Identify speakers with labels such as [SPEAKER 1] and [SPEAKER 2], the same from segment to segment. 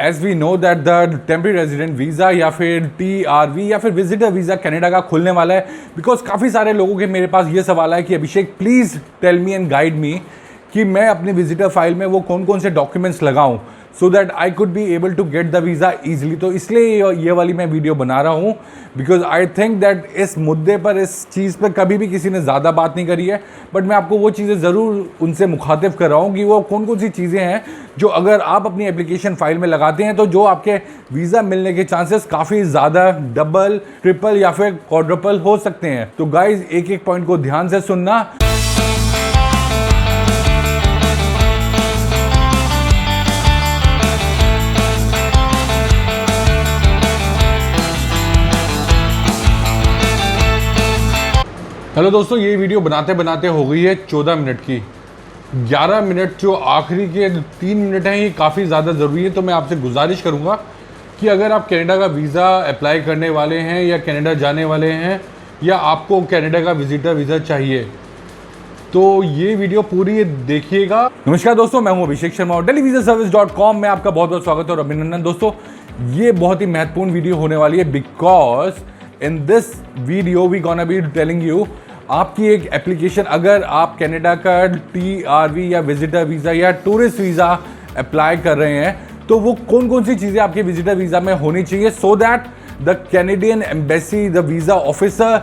[SPEAKER 1] As we know that the temporary resident visa या फिर TRV या फिर विजिटर वीज़ा कनाडा का खुलने वाला है। बिकॉज काफ़ी सारे लोगों के मेरे पास ये सवाल है कि Abhishek please tell me and guide me कि मैं अपनी विजिटर फाइल में वो कौन कौन से डॉक्यूमेंट्स लगाऊं so that I could be able to get the visa easily. तो इसलिए ये वाली मैं वीडियो बना रहा हूँ बिकॉज आई थिंक दैट इस मुद्दे पर, इस चीज़ पर कभी भी किसी ने ज़्यादा बात नहीं करी है। बट मैं आपको वो चीज़ें ज़रूर उनसे मुखातिब कर रहा हूँ कि वो कौन कौन सी चीज़ें हैं जो अगर आप अपनी एप्लीकेशन फाइल में लगाते हैं तो जो आपके वीज़ा मिलने के चांसेस काफ़ी ज़्यादा डबल, ट्रिपल या फिर क्वाड्रपल हो सकते हैं। तो गाइज एक एक पॉइंट को ध्यान से सुनना। हेलो दोस्तों, ये वीडियो बनाते बनाते हो गई है 14 मिनट की। 11 मिनट जो आखिरी के 3 मिनट हैं ये काफ़ी ज़्यादा ज़रूरी है। तो मैं आपसे गुजारिश करूँगा कि अगर आप कनाडा का वीज़ा अप्लाई करने वाले हैं या कनाडा जाने वाले हैं या आपको कनाडा का विजिटर वीज़ा चाहिए तो ये वीडियो पूरी देखिएगा। नमस्कार दोस्तों, मैं हूँ अभिषेक शर्मा और delhivisaservice.com में आपका बहुत बहुत स्वागत है और अभिनंदन। दोस्तों, ये बहुत ही महत्वपूर्ण वीडियो होने वाली है because in this video we gonna be telling you आपकी एक एप्लीकेशन, अगर आप कनाडा का TRV या विजिटर वीज़ा या टूरिस्ट वीज़ा अप्लाई कर रहे हैं तो वो कौन कौन सी चीज़ें आपके विजिटर वीज़ा में होनी चाहिए so that the Canadian embassy, the visa officer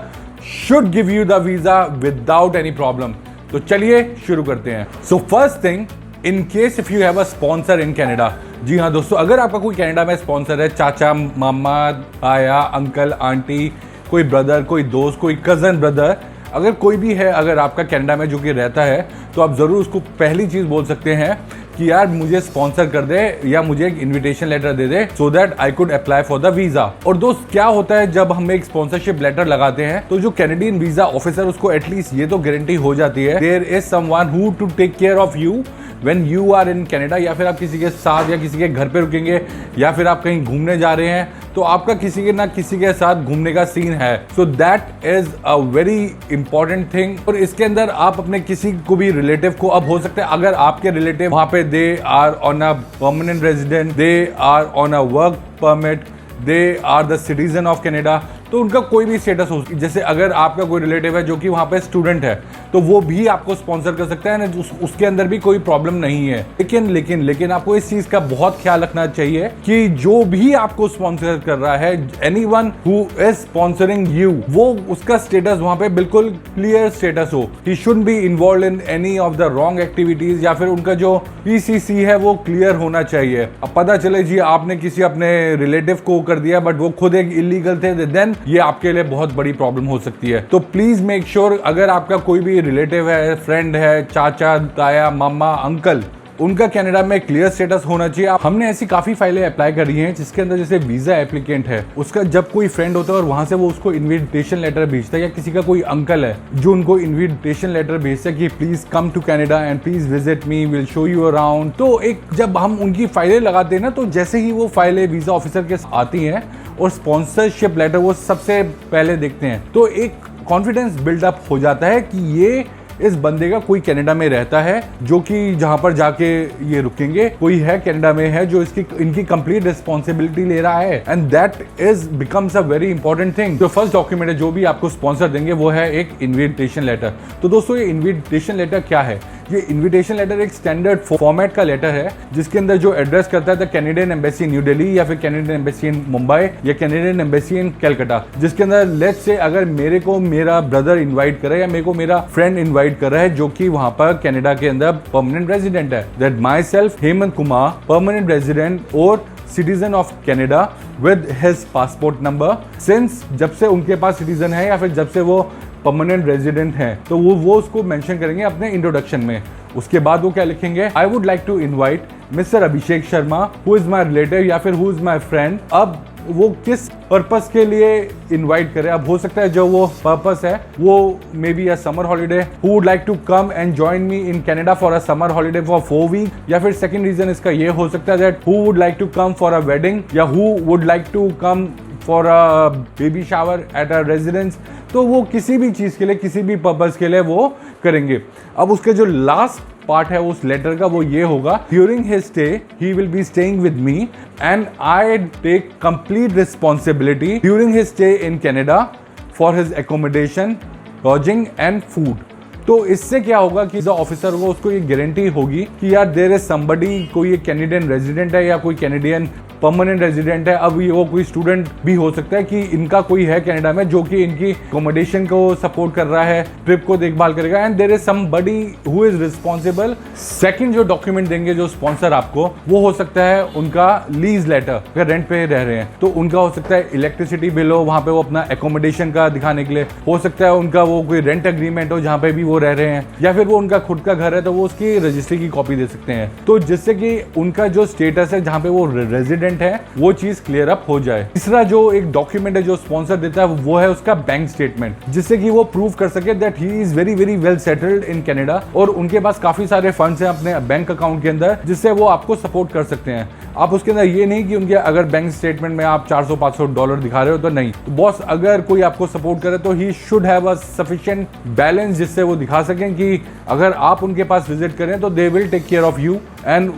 [SPEAKER 1] should give you the visa without any problem. तो चलिए शुरू करते हैं। So first thing, in case if you have a sponsor in Canada. जी हाँ दोस्तों, अगर आपका कोई कनाडा में स्पॉन्सर है, चाचा, मामा, आया, अंकल, आंटी, कोई ब्रदर, कोई दोस्त, कोई कज़न ब्रदर, अगर कोई भी है अगर आपका कनाडा में जो कि रहता है तो आप ज़रूर उसको पहली चीज़ बोल सकते हैं कि यार मुझे स्पॉन्सर कर दे या मुझे एक इनविटेशन लेटर दे दे so that I could apply for the visa. और दोस्त, क्या होता है जब हम एक स्पॉन्सरशिप लेटर लगाते हैं तो जो कैनेडियन वीज़ा ऑफिसर उसको एटलीस्ट ये तो गारंटी हो जाती है there is someone who to take care of you when you are in Canada. या फिर आप किसी के साथ या किसी के घर पे रुकेंगे या फिर आप कहीं घूमने जा रहे हैं तो आपका किसी के ना किसी के साथ घूमने का सीन है। So that is a very important thing. और इसके अंदर आप अपने किसी को भी रिलेटिव को, अब हो सकता है अगर आपके रिलेटिव वहां पे they are on a permanent resident, they are on a work permit, they are the citizen of Canada, तो उनका कोई भी स्टेटस हो, जैसे अगर आपका कोई रिलेटिव है जो कि वहाँ पे स्टूडेंट है तो वो भी आपको स्पॉन्सर कर सकता है ना, उसके अंदर भी कोई प्रॉब्लम नहीं है। लेकिन आपको इस चीज़ का बहुत ख्याल रखना चाहिए कि जो भी आपको स्पॉन्सर कर रहा है, anyone who is sponsoring you, वो उसका स्टेटस वहाँ पे बिल्कुल क्लियर स्टेटस हो। He should be involve in any of the wrong activities या फिर उनका जो PCC है वो क्लियर होना चाहिए। अब पता चले जी आपने किसी अपने रिलेटिव को कर दिया बट वो खुद एक इलीगल थे, देन ये आपके लिए बहुत बड़ी प्रॉब्लम हो सकती है। तो प्लीज मेक श्योर अगर आपका कोई भी रिलेटिव है, फ्रेंड है, चाचा, ताया, मामा, अंकल, उनका कनाडा में क्लियर स्टेटस होना चाहिए। हमने ऐसी काफ़ी फाइलें अप्लाई करी हैं जिसके अंदर जैसे वीज़ा एप्लीकेंट है, उसका जब कोई फ्रेंड होता है और वहाँ से वो उसको इनविटेशन लेटर भेजता है या किसी का कोई अंकल है जो उनको इनविटेशन लेटर भेजता है कि please come to Canada and please visit me, will show you around. तो एक जब हम उनकी फाइलें लगाते हैं ना तो जैसे ही वो फाइलें वीज़ा ऑफिसर के आती हैं और स्पॉन्सरशिप लेटर वो सबसे पहले देखते हैं तो एक कॉन्फिडेंस बिल्डअप हो जाता है कि ये इस बंदे का कोई कनाडा में रहता है जो कि जहां पर जाके ये रुकेंगे, कोई है कनाडा में है जो इनकी कंप्लीट रिस्पॉन्सिबिलिटी ले रहा है and that is becomes a very important thing. जो फर्स्ट डॉक्यूमेंट है जो भी आपको स्पॉन्सर देंगे वो है एक इन्विटेशन लेटर। तो दोस्तों, ये इन्विटेशन लेटर क्या है? ये इन्विटेशन लेटर एक स्टैंडर्ड फॉर्मेट का लेटर है जिसके अंदर जो एड्रेस करता है the Canadian embassy new Delhi या फिर कैनेडियन एम्बेसी इन मुंबई या कैनेडियन एम्बेसी इन कलकत्ता, जिसके अंदर लेट्स से अगर मेरे को मेरा ब्रदर इनवाइट कर रहा है या मेरे को मेरा फ्रेंड इनवाइट कर रहा है जो कि वहां पर कनाडा के अंदर परमानेंट रेजिडेंट है, that myself Hemant Kumar, permanent resident और citizen of Canada with his passport number, since जब से उनके पास सिटीजन है या फिर जब से वो परमानेंट रेजिडेंट हैं तो वो उसको मेंशन करेंगे अपने इंट्रोडक्शन में। उसके बाद वो क्या लिखेंगे, I would like to invite mister Abhishek Sharma who is my relative या फिर हु इज माई फ्रेंड। अब वो किस पर्पस के लिए इनवाइट करे, अब हो सकता है जो वो पर्पस है वो may be a summer holiday, who would like to come and join me in Canada for a summer holiday for 4 week, या फिर सेकंड रीजन इसका ये हो सकता है that who would like to come for a wedding या who would like to come for a baby shower at a residence. तो वो किसी भी चीज़ के लिए, किसी भी पर्पस के लिए वो करेंगे। अब उसके जो लास्ट पार्ट है उस लेटर का वो ये होगा, during his stay he will be staying with me and I take complete responsibility during his stay in Canada for his accommodation, lodging and food. तो इससे क्या होगा कि ऑफिसर को उसको ये गारंटी होगी कि यार देयर इज समबडी, कोई एक कैनेडियन रेजिडेंट है या कोई कैनेडियन परमानेंट रेजिडेंट है, अब ये वो कोई स्टूडेंट भी हो सकता है कि इनका कोई है कनाडा में जो कि इनकी अकोमोडेशन को सपोर्ट कर रहा है, ट्रिप को देखभाल करेगा, and there is somebody who is responsible. Second जो डॉक्यूमेंट देंगे जो स्पॉन्सर आपको, वो हो सकता है उनका लीज लेटर, अगर रेंट पे रह रहे हैं तो उनका हो सकता है इलेक्ट्रिसिटी बिल हो, वहां पे वो अपना एकोमोडेशन का दिखाने के लिए, हो सकता है उनका वो कोई रेंट एग्रीमेंट हो जहां पे भी वो रह रहे हैं, या फिर वो उनका खुद का घर है तो वो उसकी रजिस्ट्री की कॉपी दे सकते हैं, तो जिससे कि उनका जो स्टेटस है जहां पे वो रेजिडेंट है वो चीज क्लियर अप हो जाए। तीसरा जो एक डॉक्यूमेंट है जो स्पॉन्सर देता है वो है उसका बैंक स्टेटमेंट, जिससे कि वो प्रूव कर सके that he is very very well settled in Canada और उनके पास काफी सारे फंड्स हैं अपने बैंक अकाउंट के अंदर जिससे वो आपको सपोर्ट कर सकते हैं। आप उसके अंदर ये नहीं कि उनके अगर बैंक स्टेटमेंट में आप $400-500 दिखा रहे हो तो नहीं, तो बॉस अगर कोई आपको सपोर्ट करे तो he should have a sufficient balance जिससे वो दिखा सकें कि अगर आप उनके पास विजिट करें तो they will take care of you and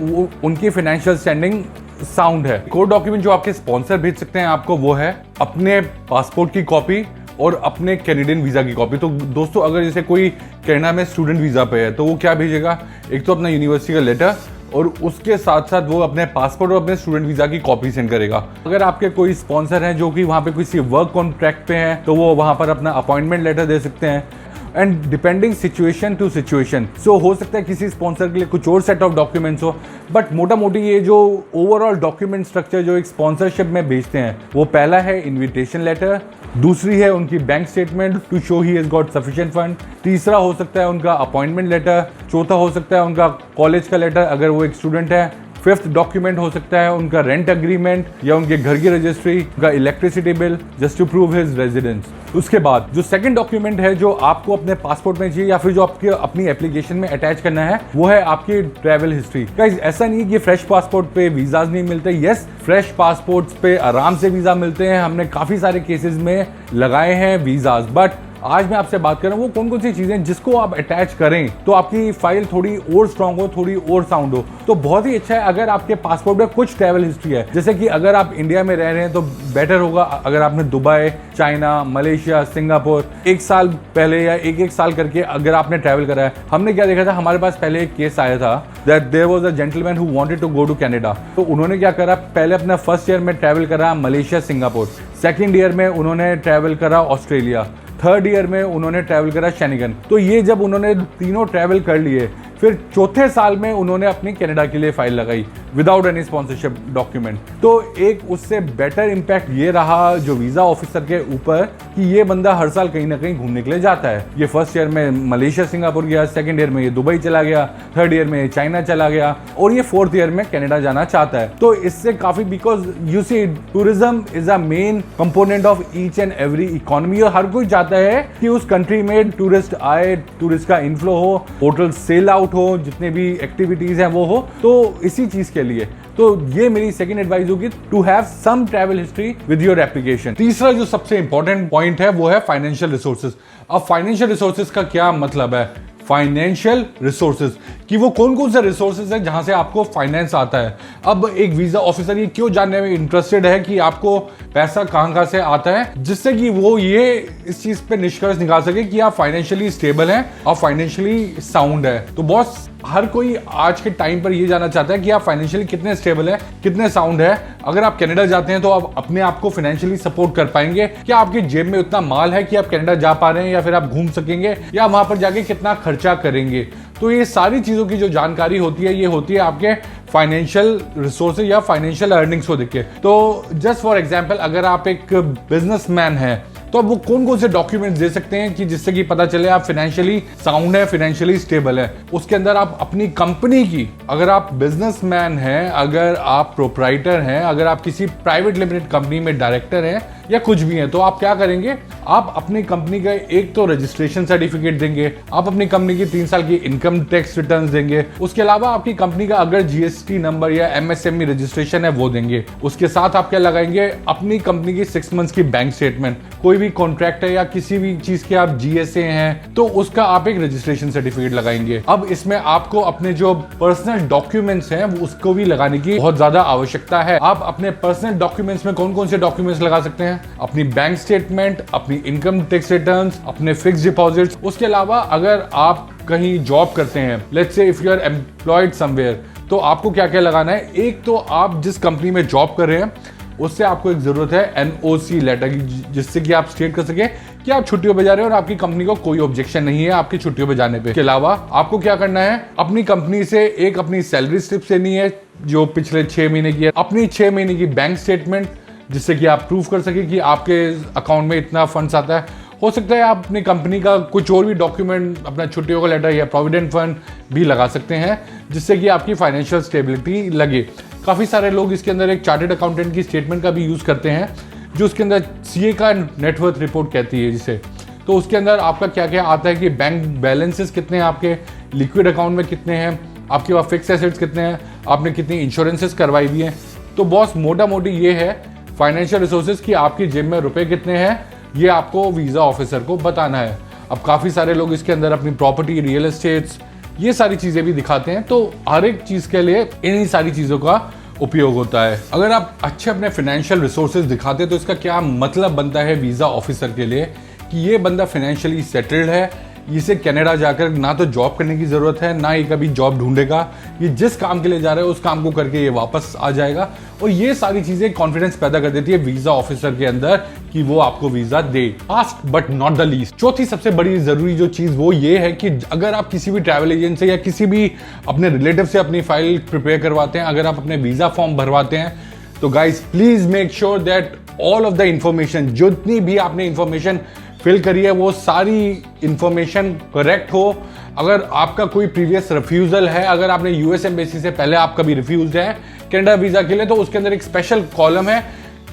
[SPEAKER 1] उनकी फाइनेंशियल स्टैंडिंग साउंड है। कोर डॉक्यूमेंट जो आपके स्पॉन्सर भेज सकते हैं आपको वो है अपने पासपोर्ट की कॉपी और अपने कैनेडियन वीजा की कॉपी। तो दोस्तों अगर जैसे कोई कनाडा में स्टूडेंट वीजा पे है तो वो क्या भेजेगा, एक तो अपना यूनिवर्सिटी का लेटर और उसके साथ साथ वो अपने पासपोर्ट और अपने स्टूडेंट वीजा की कॉपी सेंड करेगा। अगर आपके कोई स्पॉन्सर हैं जो कि वहाँ पे किसी वर्क कॉन्ट्रैक्ट पे हैं तो वो वहाँ पर अपना अपॉइंटमेंट लेटर दे सकते हैं, and depending situation to situation. So हो सकता है किसी स्पॉन्सर के लिए कुछ और सेट ऑफ डॉक्यूमेंट्स हो, बट मोटा मोटी ये जो ओवरऑल डॉक्यूमेंट स्ट्रक्चर जो एक स्पॉन्सरशिप में भेजते हैं वो पहला है इन्विटेशन लेटर, दूसरी है उनकी bank statement to show he has got sufficient fund, तीसरा हो सकता है उनका अपॉइंटमेंट लेटर, चौथा हो सकता है उनका कॉलेज का लेटर अगर वो एक स्टूडेंट है, फिफ्थ डॉक्यूमेंट हो सकता है उनका रेंट एग्रीमेंट या उनके घर की रजिस्ट्री, उनका electricity bill just to prove his residence. उसके बाद जो सेकंड डॉक्यूमेंट है जो आपको अपने पासपोर्ट में चाहिए या फिर जो आपके अपनी एप्लीकेशन में अटैच करना है वो है आपकी ट्रैवल हिस्ट्री। गाइस ऐसा नहीं कि फ्रेश पासपोर्ट पे वीजाज नहीं मिलते, यस फ्रेश पासपोर्ट्स पे आराम से वीजा मिलते हैं, हमने काफी सारे केसेस में लगाए हैं वीजाज, बट आज मैं आपसे बात कर रहा हूँ वो कौन कौन सी चीजें जिसको आप अटैच करें तो आपकी फाइल थोड़ी और स्ट्रांग हो, थोड़ी और साउंड हो। तो बहुत ही अच्छा है अगर आपके पासपोर्ट में कुछ ट्रैवल हिस्ट्री है, जैसे कि अगर आप इंडिया में रह रहे हैं तो बेटर होगा अगर आपने दुबई, चाइना, मलेशिया, सिंगापुर एक साल पहले या एक साल करके अगर आपने ट्रैवल करा है। हमने क्या देखा था, हमारे पास पहले एक केस आया था that there was a gentleman who wanted to go to Canada. तो उन्होंने क्या करा, पहले अपना फर्स्ट ईयर में ट्रैवल करा मलेशिया, सिंगापुर, सेकेंड ईयर में उन्होंने ट्रैवल करा ऑस्ट्रेलिया, थर्ड ईयर में उन्होंने ट्रैवल करा शेनिगन। तो ये जब उन्होंने तीनों ट्रैवल कर लिए फिर चौथे साल में उन्होंने अपनी कनाडा के लिए फाइल लगाई विदाउट एनी स्पॉन्सरशिप डॉक्यूमेंट। तो एक उससे बेटर इम्पैक्ट ये रहा जो वीजा ऑफिसर के ऊपर कि ये बंदा हर साल कहीं ना कहीं घूमने के लिए जाता है। ये फर्स्ट ईयर में मलेशिया, सिंगापुर गया, सेकंड ईयर में ये दुबई चला गया, थर्ड ईयर में ये चाइना चला गया और ये फोर्थ ईयर में कनाडा जाना चाहता है। तो इससे काफी, because you see tourism is a main component of each and every economy और हर कोई चाहता है कि उस कंट्री में टूरिस्ट आए, टूरिस्ट का इन्फ्लो हो, होटल सेल आउट हो, जितने भी एक्टिविटीज हैं वो हो, तो इसी चीज के लिए। तो ये मेरी सेकंड एडवाइस होगी, to have some travel history with your application. तीसरा जो सबसे इंपॉर्टेंट पॉइंट है वो है फाइनेंशियल रिसोर्सेज। अब फाइनेंशियल रिसोर्सेज का क्या मतलब है? फाइनेंशियल रिसोर्सेज कि वो कौन कौन से रिसोर्सेज है जहां से आपको फाइनेंस आता है। अब एक वीजा ऑफिसर ये क्यों जानने में इंटरेस्टेड है कि आपको पैसा कहां से आता है, जिससे कि वो ये इस चीज पे निष्कर्ष निकाल सके कि आप फाइनेंशियली स्टेबल हैं और फाइनेंशियली साउंड है। तो बॉस हर कोई आज के टाइम पर ये जानना चाहता है कि आप फाइनेंशियली कितने स्टेबल है, कितने साउंड है। अगर आप कनाडा जाते हैं तो आप अपने आप को फाइनेंशियली सपोर्ट कर पाएंगे, क्या आपकी जेब में उतना माल है कि आप कनाडा जा पा रहे हैं या फिर आप घूम सकेंगे, या वहां पर जाके कितना खर्चा करेंगे। तो ये सारी चीजों की जो जानकारी होती है ये होती है आपके फाइनेंशियल रिसोर्सेज या फाइनेंशियल अर्निंग्स को देख के। तो जस्ट फॉर एग्जांपल अगर आप एक बिजनेसमैन हैं तो अब वो कौन कौन से डॉक्यूमेंट्स दे सकते हैं कि जिससे कि पता चले आप फाइनेंशियली साउंड है, फाइनेंशियली स्टेबल है। उसके अंदर आप अपनी कंपनी की, अगर आप बिजनेसमैन हैं, अगर आप प्रोप्राइटर हैं, अगर आप किसी प्राइवेट लिमिटेड कंपनी में डायरेक्टर हैं या कुछ भी है, तो आप क्या करेंगे, आप अपनी कंपनी का एक तो रजिस्ट्रेशन सर्टिफिकेट देंगे, आप अपनी कंपनी की 3 साल की इनकम टैक्स रिटर्न्स देंगे, उसके अलावा आपकी कंपनी का अगर जीएसटी नंबर या एमएसएमई रजिस्ट्रेशन है वो देंगे। उसके साथ आप क्या लगाएंगे, अपनी कंपनी की 6 मंथ्स की बैंक स्टेटमेंट, कोई भी कॉन्ट्रैक्ट है या किसी भी चीज के आप जीएसए हैं तो उसका आप एक रजिस्ट्रेशन सर्टिफिकेट लगाएंगे। अब इसमें आपको अपने जो पर्सनल डॉक्यूमेंट्स हैं उसको भी लगाने की बहुत ज्यादा आवश्यकता है। आप अपने पर्सनल डॉक्यूमेंट्स में कौन कौन से डॉक्यूमेंट्स लगा सकते हैं, अपनी बैंक स्टेटमेंट, अपनी इनकम टैक्स रिटर्न्स, अपने फिक्स डिपॉजिट्स। उसके अलावा अगर आप कहीं जॉब करते हैं, let's say if you are employed somewhere, तो आपको क्या क्या लगाना है, एक तो आप जिस कंपनी में जॉब कर रहे हैं उससे आपको एक जरूरत है एनओसी लेटर की, जिससे कि आप स्टेट कर सके कि आप छुट्टियों पे जा रहे हैं और आपकी कंपनी को कोई ऑब्जेक्शन नहीं है आपकी छुट्टियों पे जाने पे। इसके अलावा आपको क्या करना है, अपनी कंपनी से एक अपनी सैलरी स्लिप लेनी है जो पिछले 6 महीने की है, अपनी 6 महीने की बैंक स्टेटमेंट जिससे कि आप प्रूफ कर सके कि आपके अकाउंट में इतना फंड्स आता है। हो सकता है आप अपनी कंपनी का कुछ और भी डॉक्यूमेंट, अपना छुट्टियों का लेटर या प्रोविडेंट फंड भी लगा सकते हैं जिससे कि आपकी फाइनेंशियल स्टेबिलिटी लगे। काफ़ी सारे लोग इसके अंदर एक चार्टर्ड अकाउंटेंट की स्टेटमेंट का भी यूज़ करते हैं जो उसके अंदर सीए का नेटवर्थ रिपोर्ट कहती है जिसे, तो उसके अंदर आपका क्या क्या आता है कि बैंक बैलेंसेस कितने हैं, आपके लिक्विड अकाउंट में कितने हैं, आपके पास फिक्स एसेट्स कितने हैं, आपने कितनी इंश्योरेंसेस करवाई हुई हैं। तो बॉस मोटा मोटी ये है फाइनेंशियल रिसोर्सेज की आपकी जेब में रुपए कितने हैं, ये आपको वीज़ा ऑफिसर को बताना है। अब काफ़ी सारे लोग इसके अंदर अपनी प्रॉपर्टी, रियल एस्टेट्स, ये सारी चीज़ें भी दिखाते हैं, तो हर एक चीज़ के लिए इन्हीं सारी चीज़ों का उपयोग होता है। अगर आप अच्छे अपने फाइनेंशियल रिसोर्सेज दिखाते हैं तो इसका क्या मतलब बनता है वीज़ा ऑफिसर के लिए कि ये बंदा फाइनेंशियली सेटल्ड है, इसे कनाडा जाकर ना तो जॉब करने की ज़रूरत है, ना ही कभी जॉब ढूंढेगा, ये जिस काम के लिए जा रहा है उस काम को करके ये वापस आ जाएगा। और ये सारी चीज़ें कॉन्फिडेंस पैदा कर देती है वीज़ा ऑफिसर के अंदर कि वो आपको visa they. Last but not the least, चौथी सबसे बड़ी ज़रूरी जो चीज़ वो ये है कि अगर आप किसी भी ट्रैवल एजेंट से या किसी भी अपने रिलेटिव से अपनी फाइल प्रिपेयर करवाते हैं, अगर आप अपने वीज़ा फॉर्म भरवाते हैं, तो guys please make sure that all of the information, जितनी भी आपने इंफॉर्मेशन फिल करी है वो सारी इंफॉर्मेशन करेक्ट हो। अगर आपका कोई प्रीवियस रिफ्यूजल है, अगर आपने यूएस एम्बेसी से पहले आप कभी रिफ्यूज है कनाडा वीज़ा के लिए, तो उसके अंदर एक स्पेशल कॉलम है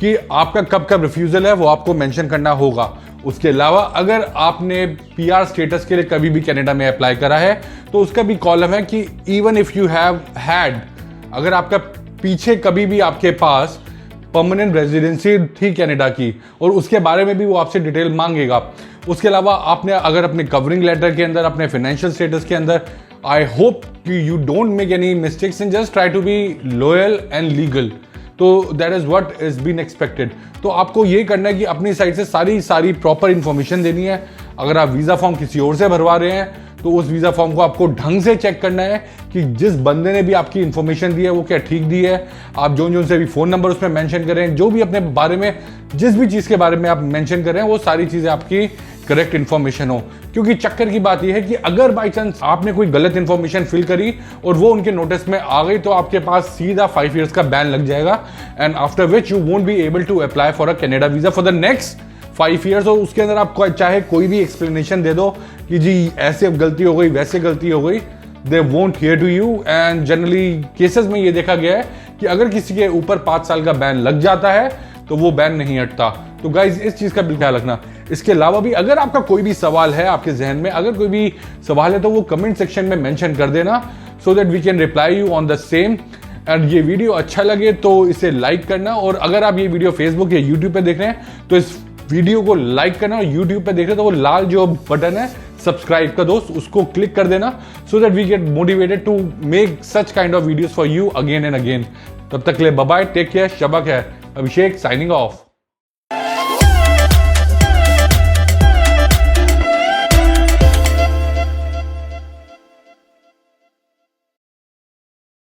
[SPEAKER 1] कि आपका कब कब रिफ्यूजल है वो आपको मेंशन करना होगा। उसके अलावा अगर आपने पीआर स्टेटस के लिए कभी भी कनाडा में अप्लाई करा है तो उसका भी कॉलम है कि even if you have had, अगर आपका पीछे कभी भी आपके पास परमानेंट रेजिडेंसी थी कनाडा की और उसके बारे में भी वो आपसे डिटेल मांगेगा। उसके अलावा आपने अगर अपने कवरिंग लेटर के अंदर, अपने फाइनेंशियल स्टेटस के अंदर, आई होप कि you don't make any mistakes and just try to be loyal and legal, तो that is what is been expected. तो आपको ये करना है कि अपनी साइड से सारी प्रॉपर इंफॉर्मेशन देनी है। अगर आप वीज़ा फॉर्म किसी और से भरवा रहे हैं तो उस वीज़ा फॉर्म को आपको ढंग से चेक करना है कि जिस बंदे ने भी आपकी इंफॉर्मेशन दी है वो क्या ठीक दी है। आप जो से भी फ़ोन नंबर उसमें मेंशन करें, जो भी अपने बारे में जिस भी चीज़ के बारे में आप मेंशन करें वो सारी चीज़ें आपकी करेक्ट इन्फॉर्मेशन हो। क्योंकि चक्कर की बात यह है कि अगर बाई चांस आपने कोई गलत इन्फॉर्मेशन फिल करी और वो उनके नोटिस में आ गई तो आपके पास सीधा 5 ईयर्स का बैन लग जाएगा and after which you won't be able to apply for a Canada visa for the next 5 years. और उसके अंदर आप चाहे कोई भी एक्सप्लेनेशन दे दो कि जी ऐसे गलती हो गई, वैसे गलती हो गई, they won't hear to you. And generally cases में ये देखा गया है कि अगर किसी के ऊपर 5 साल का बैन लग जाता है तो वो बैन नहीं हटता। तो गाइज इस चीज़ का भी ख्याल रखना। इसके अलावा भी अगर आपका कोई भी सवाल है, आपके जहन में अगर कोई भी सवाल है तो वो कमेंट सेक्शन में मेंशन कर देना so that we can reply you on the same. And ये वीडियो अच्छा लगे तो इसे लाइक करना, और अगर आप ये वीडियो फेसबुक या यूट्यूब पे देख रहे हैं तो इस वीडियो को लाइक करना, और यूट्यूब पे देख रहे हैं तो वो लाल जो बटन है सब्सक्राइब का दोस्त उसको क्लिक कर देना so that we get motivated to make such kind of videos for you again and again. तब तक के लिए बाय बाय, टेक केयर, शबा खैर। Abhishek signing of.